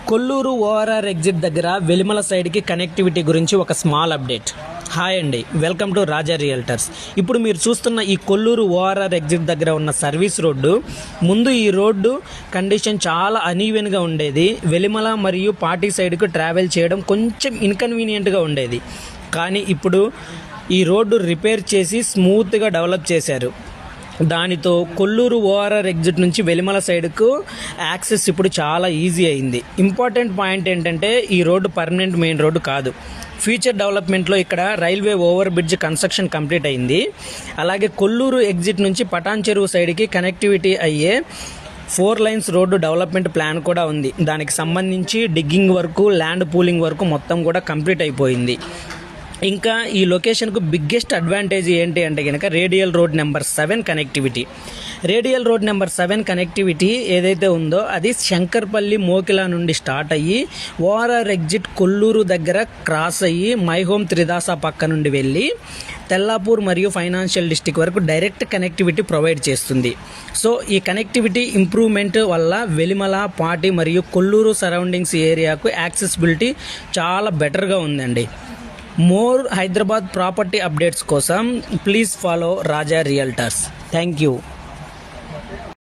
Kolluru ORR exit దగ్గర వెలిమల సైడ్కి connectivity గురించి ఒక స్మాల్ అప్డేట్. హాయ్ అండి, వెల్కమ్ టు రాజా రియల్టర్స్. ఇప్పుడు మీరు చూస్తున్న ఈ కొల్లూరు ఓఆర్ఆర్ ఎగ్జిట్ దగ్గర ఉన్న సర్వీస్ రోడ్డు, ముందు ఈ రోడ్డు కండిషన్ చాలా అనీవెన్గా ఉండేది. వెలిమల మరియు పాటి సైడ్కు ట్రావెల్ చేయడం కొంచెం ఇన్కన్వీనియంట్గా ఉండేది. కానీ ఇప్పుడు ఈ రోడ్డు రిపేర్ చేసి స్మూత్గా డెవలప్ చేశారు. దానితో కొల్లూరు ఓఆర్ఆర్ ఎగ్జిట్ నుంచి వెలిమల సైడ్కు యాక్సెస్ ఇప్పుడు చాలా ఈజీ అయింది. ఇంపార్టెంట్ పాయింట్ ఏంటంటే ఈ రోడ్డు పర్మనెంట్ మెయిన్ రోడ్డు కాదు. ఫ్యూచర్ డెవలప్మెంట్లో ఇక్కడ railway over bridge construction complete అయింది. అలాగే కొల్లూరు ఎగ్జిట్ నుంచి పటాన్ చెరువు సైడ్కి కనెక్టివిటీ అయ్యే 4 లైన్స్ రోడ్డు డెవలప్మెంట్ ప్లాన్ కూడా ఉంది. దానికి సంబంధించి డిగ్గింగ్ వరకు, ల్యాండ్ పూలింగ్ వరకు మొత్తం కూడా కంప్లీట్ అయిపోయింది. ఇంకా ఈ లొకేషన్కు బిగ్గెస్ట్ అడ్వాంటేజ్ ఏంటి అంటే కనుక radial road number 7 connectivity. Radial road number 7 connectivity ఏదైతే ఉందో అది శంకర్పల్లి మోకిలా నుండి స్టార్ట్ అయ్యి ఓఆర్ఆర్ ఎగ్జిట్ కొల్లూరు దగ్గర క్రాస్ అయ్యి మై హోమ్ త్రిదాస పక్క నుండి వెళ్ళి తెల్లాపూర్ మరియు ఫైనాన్షియల్ డిస్ట్రిక్ట్ వరకు డైరెక్ట్ కనెక్టివిటీ ప్రొవైడ్ చేస్తుంది. సో ఈ కనెక్టివిటీ ఇంప్రూవ్మెంట్ వల్ల వెలిమల, పాటి మరియు కొల్లూరు సరౌండింగ్స్ ఏరియాకు యాక్సెసిబిలిటీ చాలా బెటర్గా ఉందండి. మోర్ హైదరాబాద్ ప్రాపర్టీ అప్డేట్స్ కోసం please follow Raja realtors. Thank you.